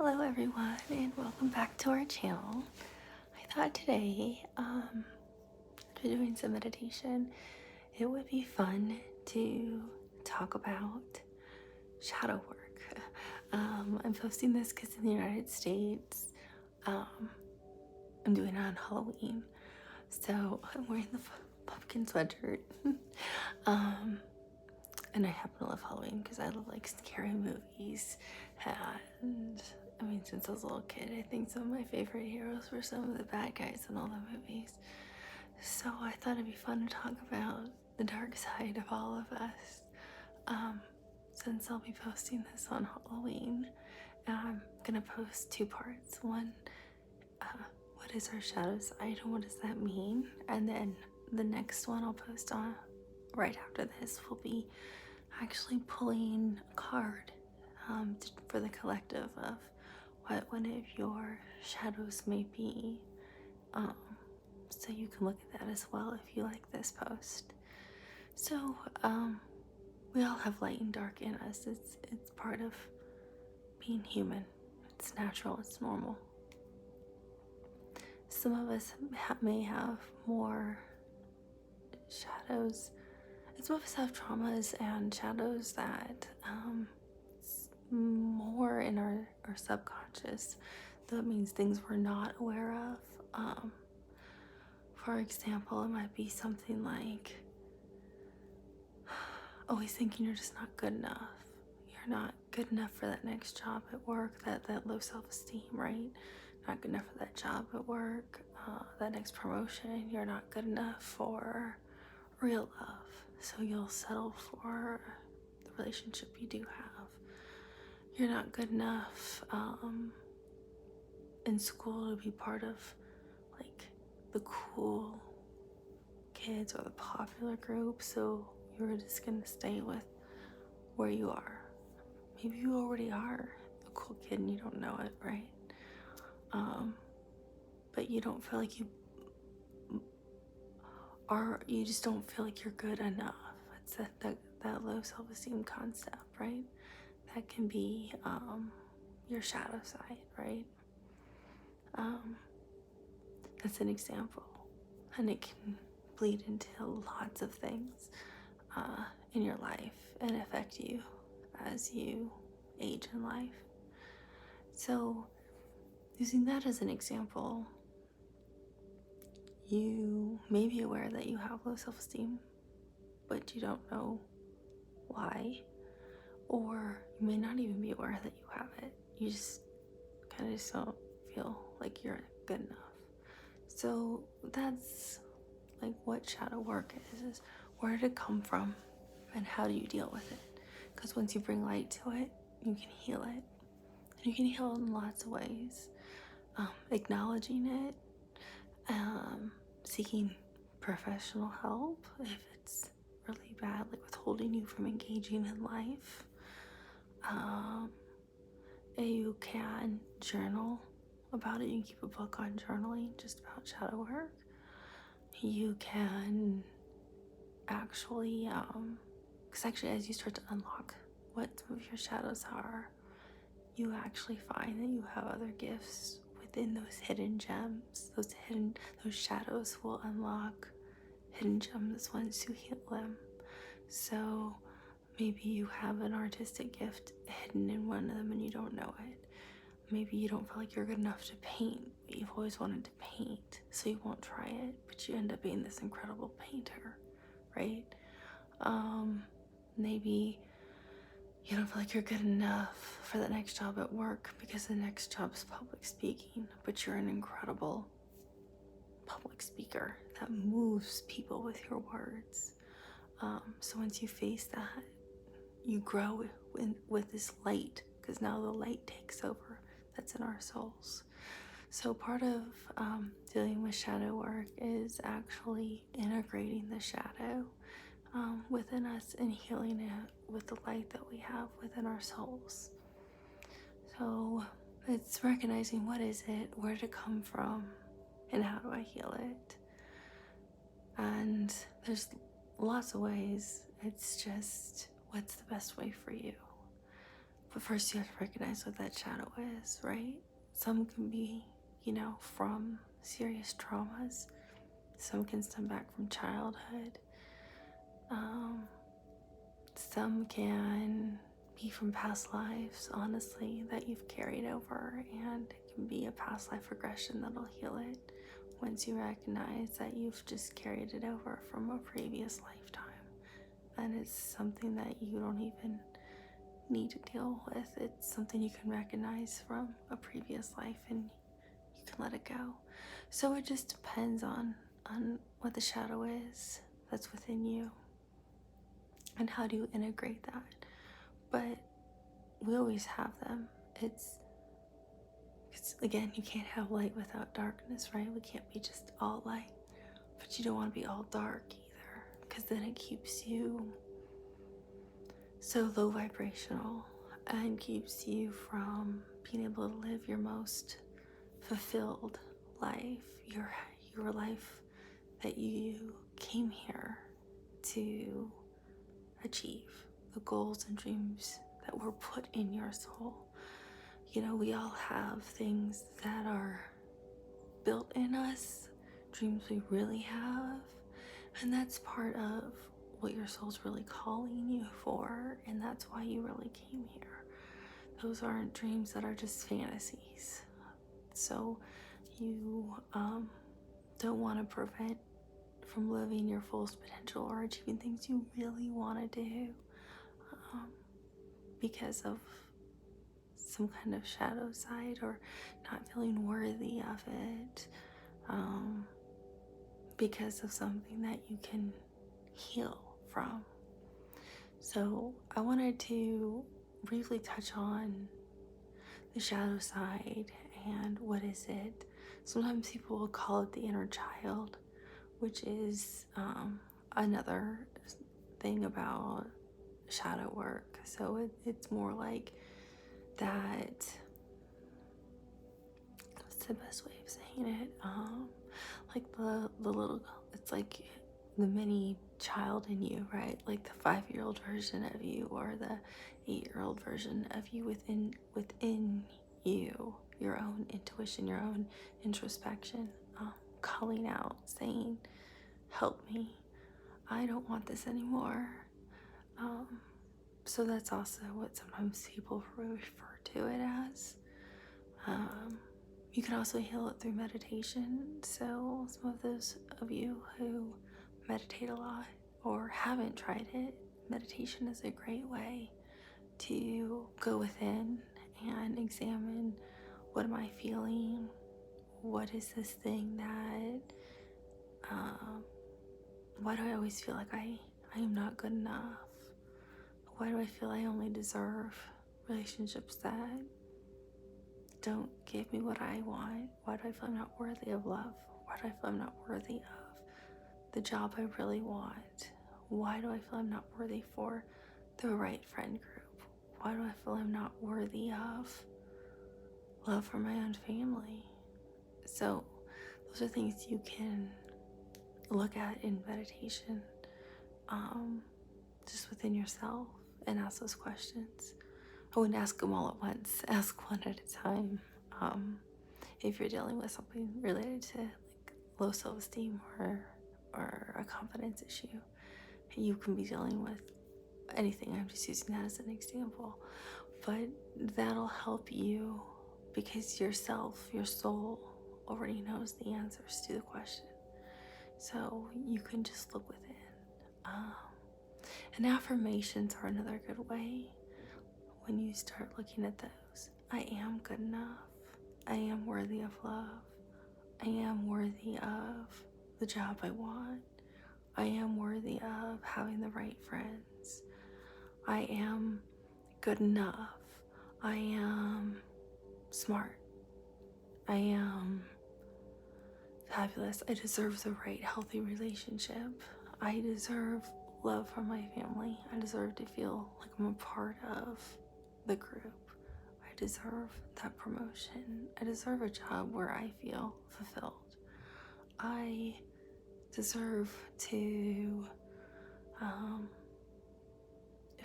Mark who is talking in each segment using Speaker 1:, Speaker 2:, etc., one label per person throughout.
Speaker 1: Hello everyone and welcome back to our channel. I thought today, after doing some meditation, it would be fun to talk about shadow work. I'm posting this because in the United States, I'm doing it on Halloween. So I'm wearing the pumpkin sweatshirt. And I happen to love Halloween because I love like scary movies. And I mean, since I was a little kid, I think some of my favorite heroes were some of the bad guys in all the movies. So I thought it'd be fun to talk about the dark side of all of us. Since I'll be posting this on Halloween, I'm gonna post two parts. One, what is our shadow side and what does that mean? And then the next one I'll post on right after this will be actually pulling a card for the collective of what one of your shadows may be. So you can look at that as well if you like this post. So we all have light and dark in us. It's part of being human. It's natural, it's normal. Some of us may have more shadows. Some of us have traumas and shadows that more in our subconscious. That means things we're not aware of. For example, it might be something like always thinking you're just not good enough. You're not good enough for that next job at work, that low self-esteem, right? Not good enough for that job at work, that next promotion. You're not good enough for real love. So you'll settle for the relationship you do have. You're not good enough in school to be part of like the cool kids or the popular group, so you're just gonna stay with where you are. Maybe you already are a cool kid and you don't know it, right? But you don't feel like you just don't feel like you're good enough. It's that low self-esteem concept, right? That can be your shadow side, right? That's an example, and it can bleed into lots of things in your life and affect you as you age in life. So using that as an example, you may be aware that you have low self-esteem, but you don't know why, or you may not even be aware that you have it. You just kind of just don't feel like you're good enough. So that's like what shadow work is where did it come from and how do you deal with it? Because once you bring light to it, you can heal it. And you can heal it in lots of ways. Acknowledging it, seeking professional help if it's really bad, like withholding you from engaging in life. You can journal about it. You can keep a book on journaling just about shadow work. You can actually, because actually as you start to unlock what some of your shadows are, you actually find that you have other gifts within those hidden gems. Those shadows will unlock hidden gems once you heal them. So maybe you have an artistic gift hidden in one of them and you don't know it. Maybe you don't feel like you're good enough to paint, but you've always wanted to paint, so you won't try it, but you end up being this incredible painter, right? Maybe you don't feel like you're good enough for that next job at work because the next job is public speaking, but you're an incredible public speaker that moves people with your words. So once you face that, you grow with this light, because now the light takes over. That's in our souls. So part of dealing with shadow work is actually integrating the shadow within us and healing it with the light that we have within our souls. So it's recognizing what is it, where did it come from, and how do I heal it? And there's lots of ways. It's just what's the best way for you. But first you have to recognize what that shadow is, right? Some can be, from serious traumas. Some can stem back from childhood. Um, some can be from past lives, honestly, that you've carried over, and it can be a past life regression that'll heal it once you recognize that you've just carried it over from a previous lifetime. And it's something that you don't even need to deal with. It's something you can recognize from a previous life and you can let it go. So it just depends on what the shadow is that's within you and how do you integrate that. But we always have them. It's again, you can't have light without darkness, right? We can't be just all light, but you don't want to be all dark either, because then it keeps you so low vibrational and keeps you from being able to live your most fulfilled life, your life that you came here to achieve, the goals and dreams that were put in your soul. We all have things that are built in us, dreams we really have, and that's part of what your soul's really calling you for, and that's why you really came here. Those aren't dreams that are just fantasies. So you don't want to prevent from living your fullest potential or achieving things you really want to do because of some kind of shadow side or not feeling worthy of it, because of something that you can heal from. So I wanted to briefly touch on the shadow side and what is it. Sometimes people will call it the inner child, which is another thing about shadow work. So it's more like that, what's the best way of saying it? Like the little, it's like the mini child in you, right? Like the 5-year-old version of you or the 8-year-old version of you within you, your own intuition, your own introspection, calling out, saying, help me, I don't want this anymore. So that's also what sometimes people refer to it as. You can also heal it through meditation. So some of those of you who meditate a lot or haven't tried it, meditation is a great way to go within and examine, what am I feeling? What is this thing that, why do I always feel like I am not good enough? Why do I feel I only deserve relationships that don't give me what I want? Why do I feel I'm not worthy of love? Why do I feel I'm not worthy of the job I really want? Why do I feel I'm not worthy for the right friend group? Why do I feel I'm not worthy of love from my own family? So those are things you can look at in meditation, just within yourself, and ask those questions. I wouldn't ask them all at once. Ask one at a time. If you're dealing with something related to like low self-esteem or a confidence issue, you can be dealing with anything. I'm just using that as an example, but that'll help you because yourself, your soul, already knows the answers to the question. So you can just look within. And affirmations are another good way when you start looking at those. I am good enough. I am worthy of love. I am worthy of the job I want. I am worthy of having the right friends. I am good enough. I am smart. I am fabulous. I deserve the right healthy relationship. I deserve love from my family. I deserve to feel like I'm a part of the group. I deserve that promotion. I deserve a job where I feel fulfilled. I deserve to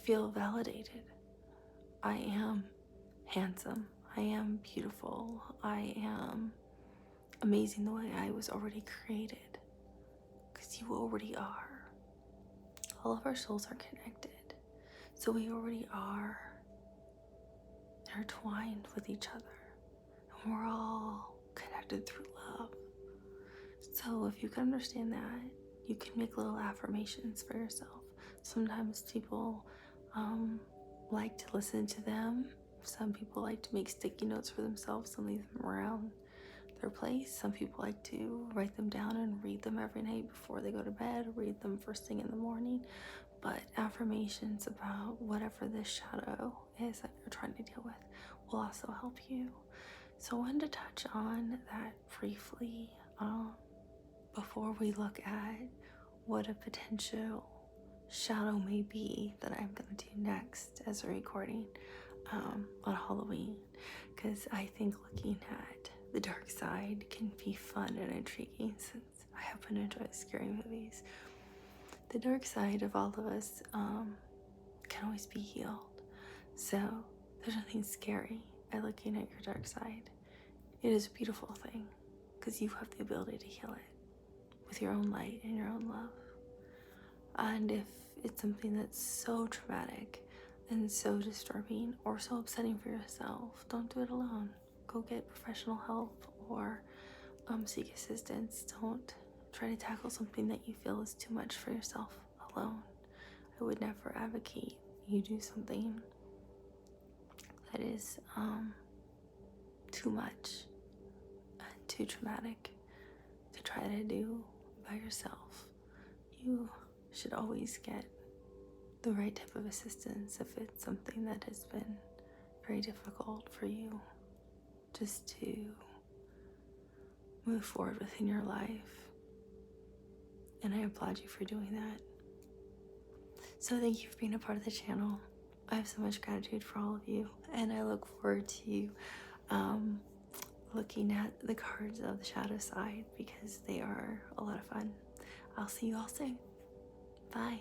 Speaker 1: feel validated. I am handsome. I am beautiful. I am amazing the way I was already created. Because you already are. All of our souls are connected. So we already are intertwined with each other. And we're all connected through love. So if you can understand that, you can make little affirmations for yourself. Sometimes people like to listen to them. Some people like to make sticky notes for themselves and leave them around their place. Some people like to write them down and read them every night before they go to bed, read them first thing in the morning. But affirmations about whatever this shadow is that you're trying to deal with will also help you. So I wanted to touch on that briefly before we look at what a potential shadow may be that I'm going to do next as a recording on Halloween, because I think looking at the dark side can be fun and intriguing since I happen to enjoy scary movies. The dark side of all of us can always be healed. So there's nothing scary at looking at your dark side. It is a beautiful thing because you have the ability to heal it with your own light and your own love. And if it's something that's so traumatic and so disturbing or so upsetting for yourself, don't do it alone. Go get professional help or seek assistance. Don't try to tackle something that you feel is too much for yourself alone. I would never advocate you do something that is too much and too traumatic to try to do by yourself. You should always get the right type of assistance if it's something that has been very difficult for you just to move forward within your life. And I applaud you for doing that. So thank you for being a part of the channel. I have so much gratitude for all of you, and I look forward to looking at the cards of the shadow side because they are a lot of fun. I'll see you all soon. Bye.